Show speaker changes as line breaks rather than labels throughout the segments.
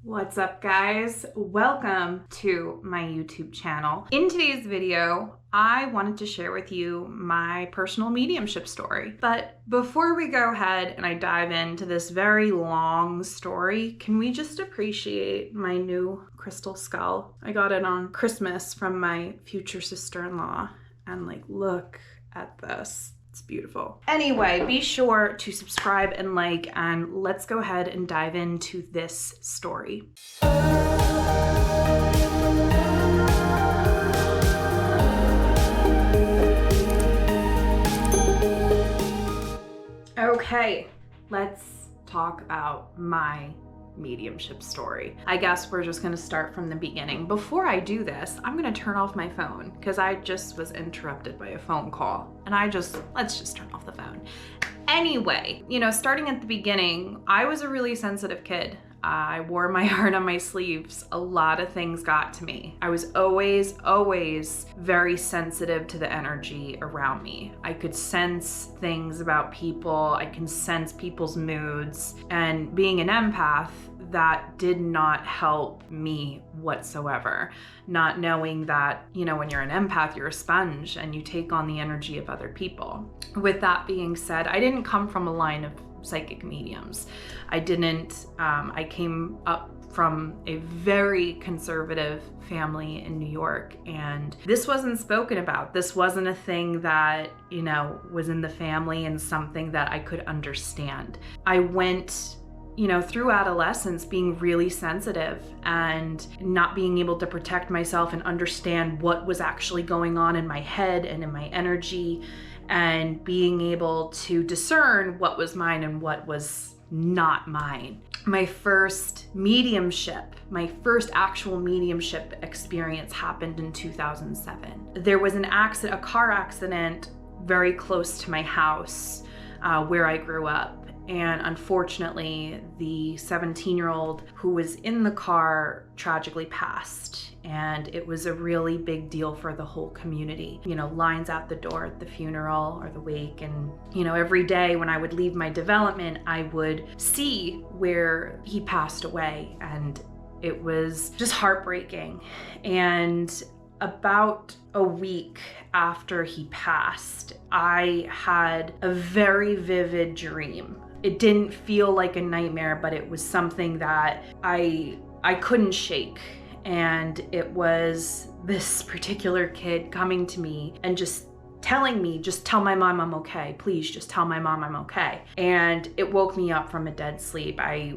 What's up, guys? Welcome to my YouTube channel. In today's video, I wanted to share with you my personal mediumship story. But before we go ahead and I dive into this very long story, can we just appreciate my new crystal skull? I got it on Christmas from my future sister-in-law, and look at this. It's beautiful. Anyway, be sure to subscribe and like, and let's go ahead and dive into this story. Okay, let's talk about my mediumship story. I guess we're just gonna start from the beginning. Before I do this, I'm gonna turn off my phone because I just was interrupted by a phone call, and let's just turn off the phone. Anyway, starting at the beginning, I was a really sensitive kid. I wore my heart on my sleeves. A lot of things got to me. I was always very sensitive to the energy around me. I could sense things about people. I can sense people's moods. And being an empath, that did not help me whatsoever. Not knowing that, when you're an empath, you're a sponge and you take on the energy of other people. With that being said, I didn't come from a line of psychic mediums. I came up from a very conservative family in New York, and this wasn't spoken about. This wasn't a thing that, was in the family and something that I could understand. I went through adolescence being really sensitive and not being able to protect myself and understand what was actually going on in my head and in my energy, and being able to discern what was mine and what was not mine. My first actual mediumship experience happened in 2007. There was a car accident very close to my house where I grew up. And unfortunately, the 17-year-old who was in the car tragically passed. And it was a really big deal for the whole community. Lines out the door at the funeral or the wake. And, every day when I would leave my development, I would see where he passed away. And it was just heartbreaking. And about a week after he passed, I had a very vivid dream. It didn't feel like a nightmare, but it was something that I couldn't shake. And it was this particular kid coming to me and just telling me, just tell my mom I'm okay. Please just tell my mom I'm okay. And it woke me up from a dead sleep. I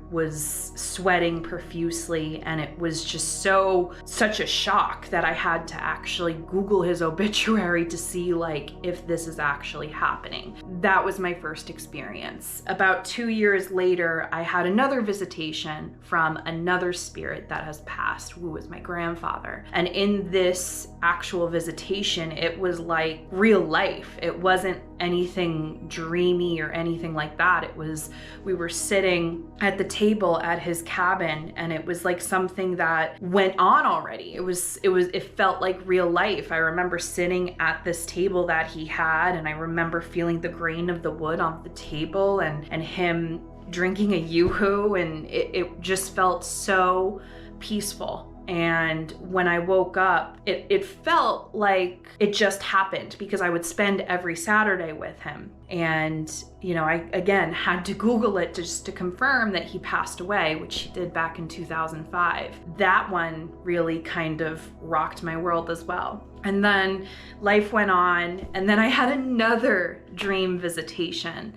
was sweating profusely, and it was just such a shock that I had to actually Google his obituary to see if this is actually happening. That was my first experience. About 2 years later, I had another visitation from another spirit that has passed, who was my grandfather. And in this actual visitation, it was like real life. It wasn't anything dreamy or anything like that. We were sitting at the table at his cabin, and it was like something that went on already. It felt like real life. I remember sitting at this table that he had, and I remember feeling the grain of the wood on the table and him drinking a yoo-hoo, and it just felt so peaceful. And when I woke up, it felt like it just happened, because I would spend every Saturday with him. And, I again had to Google it just to confirm that he passed away, which he did back in 2005. That one really kind of rocked my world as well. And then life went on, and then I had another dream visitation.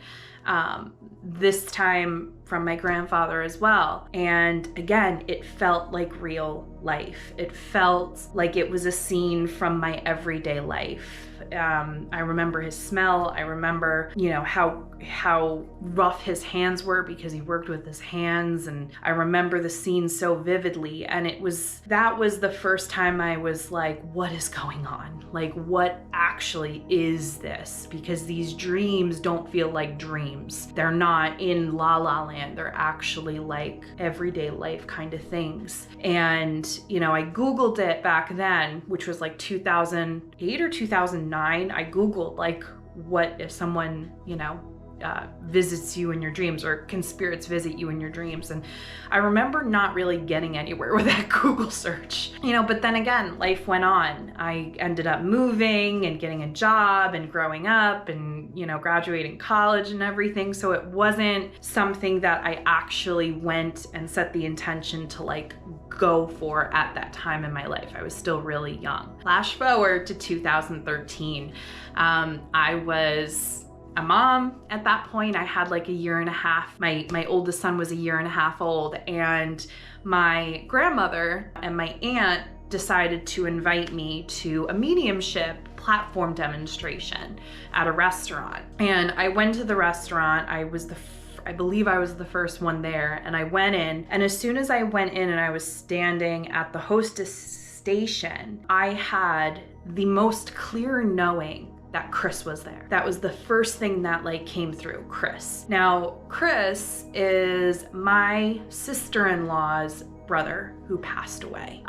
This time from my grandfather as well. And again, it felt like real life. It felt like it was a scene from my everyday life. I remember his smell. I remember, how rough his hands were because he worked with his hands. And I remember the scene so vividly. And that was the first time I was like, what is going on? What actually is this? Because these dreams don't feel like dreams. They're not in La La Land. They're actually like everyday life kind of things. And, I Googled it back then, which was like 2008 or 2009. I Googled what if someone, visits you in your dreams, or can spirits visit you in your dreams? And I remember not really getting anywhere with that Google search, but then again, life went on. I ended up moving and getting a job and growing up and, graduating college and everything. So it wasn't something that I actually went and set the intention to go for at that time in my life. I was still really young. Flash forward to 2013. I was a mom at that point. I had a year and a half. My oldest son was a year and a half old, and my grandmother and my aunt decided to invite me to a mediumship platform demonstration at a restaurant. And I went to the restaurant. I believe I was the first one there, and I went in, and as soon as I went in and I was standing at the hostess station, I had the most clear knowing that Chris was there. That was the first thing that came through, Chris. Now, Chris is my sister-in-law's brother who passed away.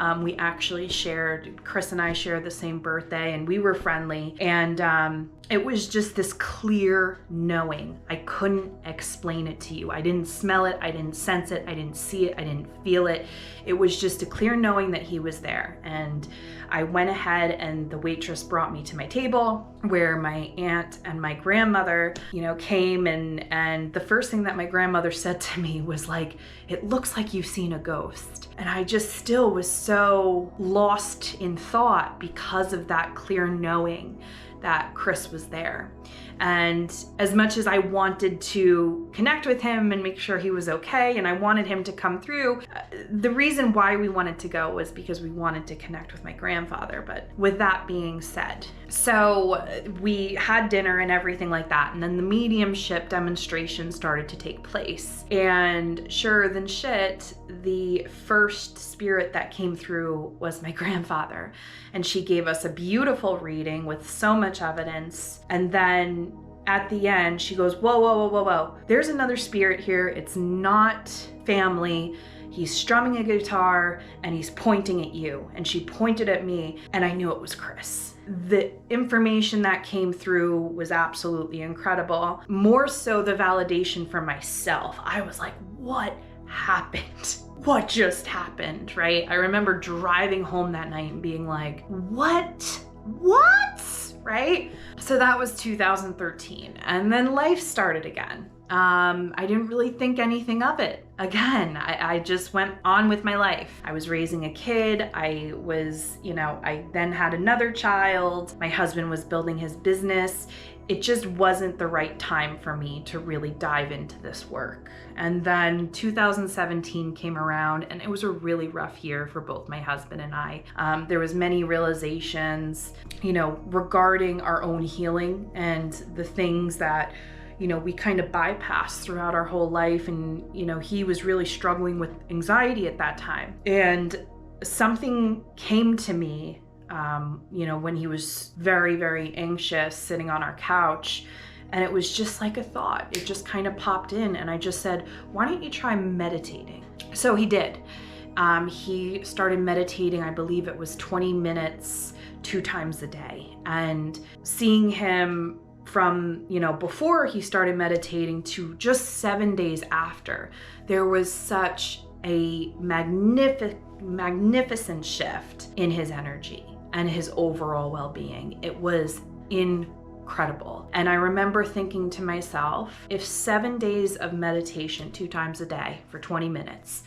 Chris and I shared the same birthday, and we were friendly. And it was just this clear knowing. I couldn't explain it to you. I didn't smell it. I didn't sense it. I didn't see it. I didn't feel it. It was just a clear knowing that he was there. And I went ahead, and the waitress brought me to my table where my aunt and my grandmother, came, and the first thing that my grandmother said to me was "It looks like you've seen a ghost." And I just still was so lost in thought because of that clear knowing that Chris was there. And as much as I wanted to connect with him and make sure he was okay, and I wanted him to come through, the reason why we wanted to go was because we wanted to connect with my grandfather. But with that being said, so we had dinner and everything like that, and then the mediumship demonstration started to take place. And sure than shit, the first spirit that came through was my grandfather. And she gave us a beautiful reading with so much evidence. And then at the end, she goes, whoa, whoa, whoa, whoa, whoa. There's another spirit here. It's not family. He's strumming a guitar and he's pointing at you. And she pointed at me, and I knew it was Chris. The information that came through was absolutely incredible. More so the validation for myself. I was like, what happened? What just happened, right? I remember driving home that night and being like, what? Right? So that was 2013. And then life started again. I didn't really think anything of it. Again, I just went on with my life. I was raising a kid. I then had another child. My husband was building his business. It just wasn't the right time for me to really dive into this work. And then 2017 came around, and it was a really rough year for both my husband and I. There was many realizations, regarding our own healing and the things that we kind of bypassed throughout our whole life. And, he was really struggling with anxiety at that time. And something came to me, when he was very, very anxious sitting on our couch. And it was just like a thought. It just kind of popped in. And I just said, why don't you try meditating? So he did. He started meditating, I believe it was 20 minutes, 2 times a day. And seeing him from, before he started meditating to just 7 days after, there was such a magnificent shift in his energy and his overall well-being. It was incredible. And I remember thinking to myself, if 7 days of meditation 2 times a day for 20 minutes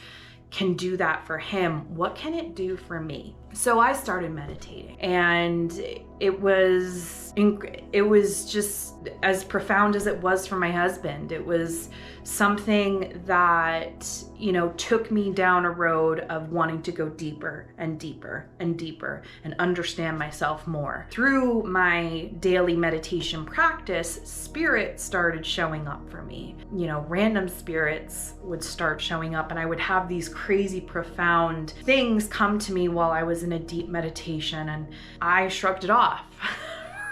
can do that for him, what can it do for me? So I started meditating, and it was just as profound as it was for my husband. It was something that, took me down a road of wanting to go deeper and deeper and deeper and understand myself more. Through my daily meditation practice, spirit started showing up for me. Random spirits would start showing up, and I would have these crazy profound things come to me while I was in a deep meditation, and I shrugged it off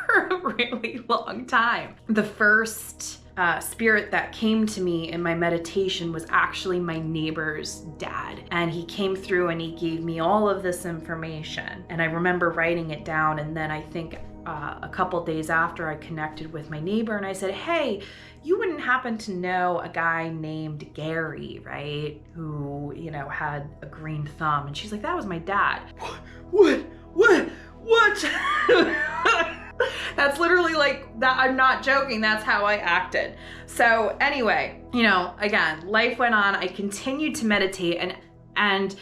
for a really long time. The first spirit that came to me in my meditation was actually my neighbor's dad. And he came through and he gave me all of this information. And I remember writing it down. And then I think a couple days after, I connected with my neighbor and I said, hey, you wouldn't happen to know a guy named Gary, right? Who, you know, had a green thumb. And she's like, that was my dad. What? That's literally like that. I'm not joking. That's how I acted. So anyway, you know, again, life went on. I continued to meditate, and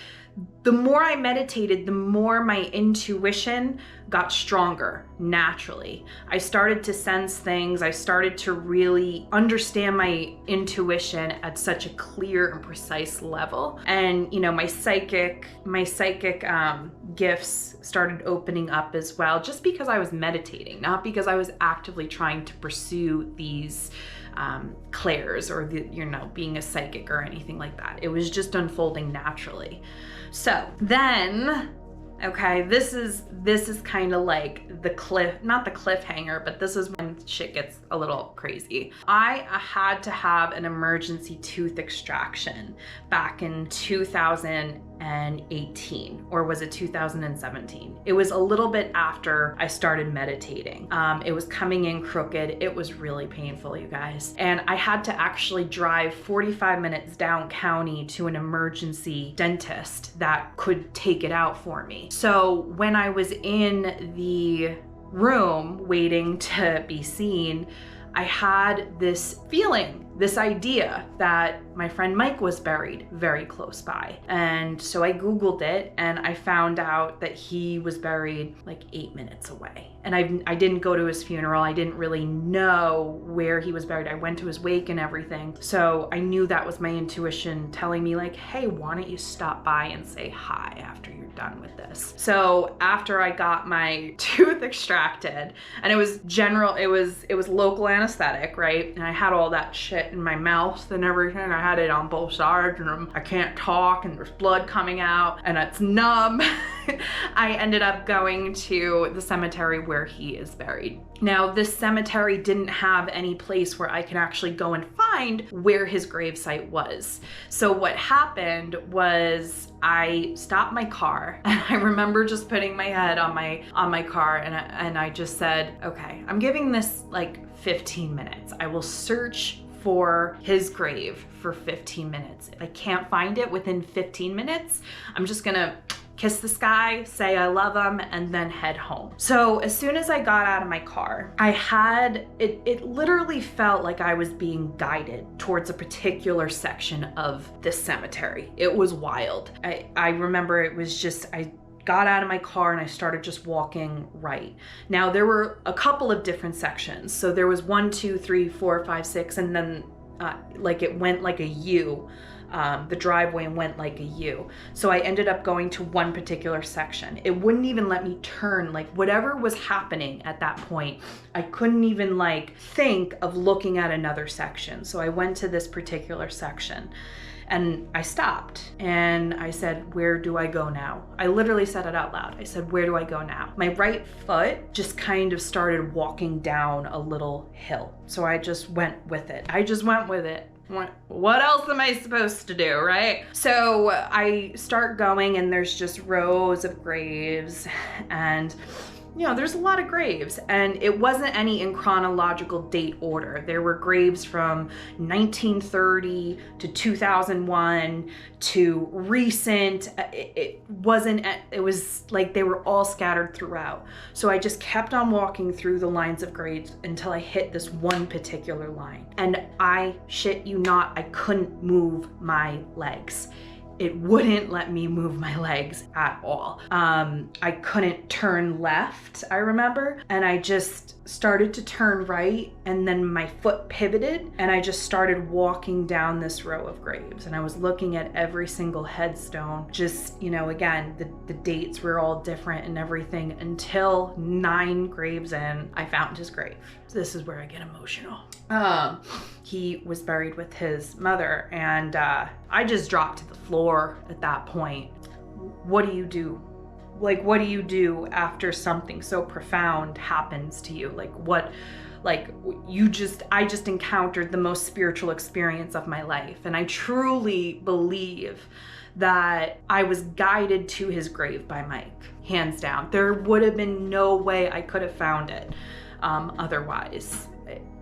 the more I meditated, the more my intuition got stronger naturally. I started to sense things. I started to really understand my intuition at such a clear and precise level. And, you know, my psychic gifts started opening up as well, just because I was meditating, not because I was actively trying to pursue these clairs or being a psychic or anything like that. It was just unfolding naturally. So then, okay, this is kind of like not the cliffhanger, but this is when shit gets a little crazy. I had to have an emergency tooth extraction back in 2018, or was it 2017? It was a little bit after I started meditating. It was coming in crooked. It was really painful, you guys. And I had to actually drive 45 minutes down county to an emergency dentist that could take it out for me. So when I was in the room waiting to be seen, I had this feeling, this idea that my friend Mike was buried very close by. And so I Googled it and I found out that he was buried like 8 minutes away. And I didn't go to his funeral. I didn't really know where he was buried. I went to his wake and everything. So I knew that was my intuition telling me like, hey, why don't you stop by and say hi after you're done with this? So after I got my tooth extracted, and it was local anesthetic, right? And I had all that shit in my mouth and everything. I had it on both sides and I can't talk and there's blood coming out and it's numb. I ended up going to the cemetery where he is buried. Now, this cemetery didn't have any place where I could actually go and find where his gravesite was. So what happened was I stopped my car and I remember just putting my head on my car and I just said, okay, I'm giving this like 15 minutes. I will search for his grave for 15 minutes. If I can't find it within 15 minutes, I'm just gonna kiss the sky, say I love him, and then head home. So as soon as I got out of my car, it literally felt like I was being guided towards a particular section of this cemetery. It was wild. I remember it was just, I got out of my car and I started just walking right. Now there were a couple of different sections. So there was 1, 2, 3, 4, 5, 6, and then like it went like a U. The driveway went like a U. So I ended up going to one particular section. It wouldn't even let me turn, like whatever was happening at that point, I couldn't even like think of looking at another section. So I went to this particular section and I stopped and I said, where do I go now? I literally said it out loud. I said, where do I go now? My right foot just kind of started walking down a little hill. So I just went with it. What else am I supposed to do, right? So I start going and there's just rows of graves and you know, there's a lot of graves and it wasn't any in chronological date order. There were graves from 1930 to 2001 to recent. It was like they were all scattered throughout. So I just kept on walking through the lines of graves until I hit this one particular line. And I shit you not, I couldn't move my legs. It wouldn't let me move my legs at all. I couldn't turn left, I remember, and I just started to turn right and then my foot pivoted and I just started walking down this row of graves and I was looking at every single headstone. Just, you know, again, the dates were all different and everything until 9 graves in, I found his grave. This is where I get emotional. He was buried with his mother and I just dropped to the floor at that point. What do you do? Like, what do you do after something so profound happens to you? I just encountered the most spiritual experience of my life. And I truly believe that I was guided to his grave by Mike. hands down. There would have been no way I could have found it otherwise.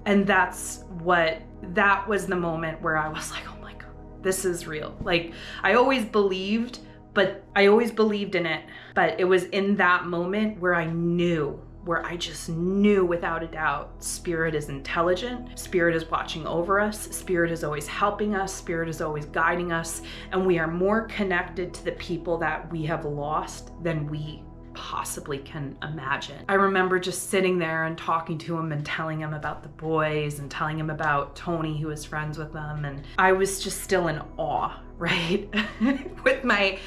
And that was the moment where I was like, oh my God, this is real. Like, I always believed in it, but it was in that moment where I just knew without a doubt, Spirit is intelligent, Spirit is watching over us, Spirit is always helping us, Spirit is always guiding us, and we are more connected to the people that we have lost than we possibly can imagine. I remember just sitting there and talking to him and telling him about the boys and telling him about Tony, who was friends with them, and I was just still in awe, right? with my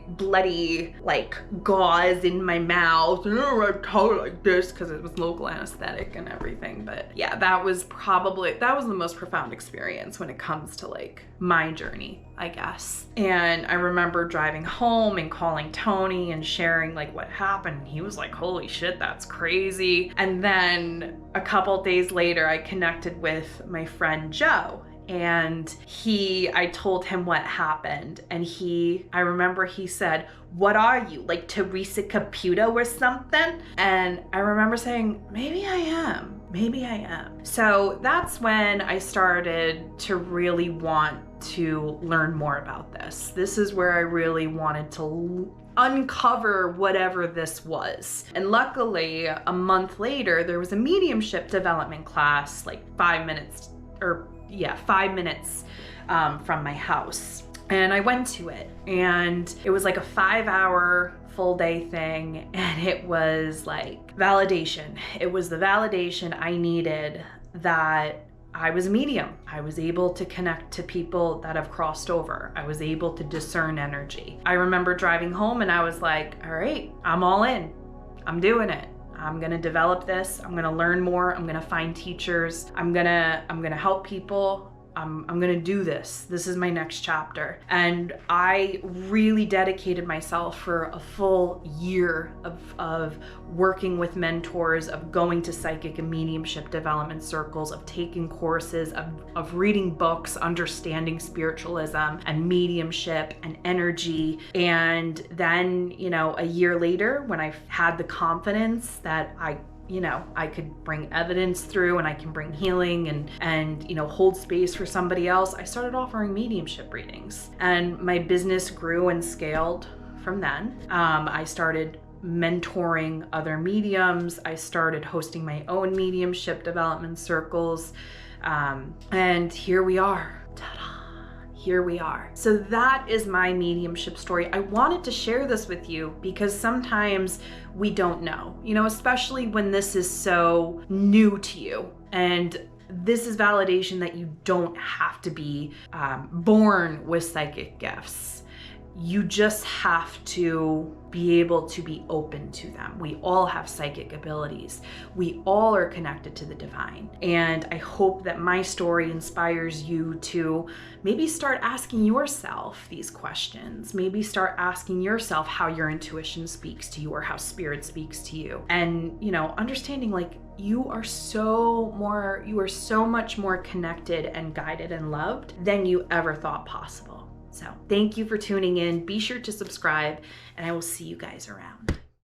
bloody like gauze in my mouth, I talk like this because it was local anesthetic and everything. But yeah, that was the most profound experience when it comes to like my journey, I guess. And I remember driving home and calling Tony and sharing like what happened. He was like, holy shit, that's crazy. And then a couple days later, I connected with my friend Joe. And I told him what happened, and I remember he said, what are you, like Teresa Caputo or something? And I remember saying, maybe I am. So that's when I started to really want to learn more about this. This is where I really wanted to uncover whatever this was. And luckily, a month later, there was a mediumship development class, like 5 minutes from my house. And I went to it, and it was like a 5-hour full day thing. And it was like validation. It was the validation I needed that I was a medium. I was able to connect to people that have crossed over. I was able to discern energy. I remember driving home and I was like, all right, I'm all in. I'm doing it. I'm gonna develop this. I'm gonna learn more. I'm gonna find teachers. I'm gonna help people. I'm gonna do this. This is my next chapter. And I really dedicated myself for a full year of working with mentors, of going to psychic and mediumship development circles, of taking courses, of reading books, understanding spiritualism and mediumship and energy. And then, a year later, when I had the confidence that I could bring evidence through and I can bring healing and hold space for somebody else, I started offering mediumship readings. And my business grew and scaled from then. I started mentoring other mediums. I started hosting my own mediumship development circles. And here we are. Ta-da! Here we are. So that is my mediumship story. I wanted to share this with you because sometimes we don't know, especially when this is so new to you. And this is validation that you don't have to be born with psychic gifts. You just have to be able to be open to them. We all have psychic abilities. We all are connected to the divine. And I hope that my story inspires you to maybe start asking yourself these questions. Maybe start asking yourself how your intuition speaks to you or how spirit speaks to you. And, understanding like you are so much more connected and guided and loved than you ever thought possible. So thank you for tuning in. Be sure to subscribe, and I will see you guys around.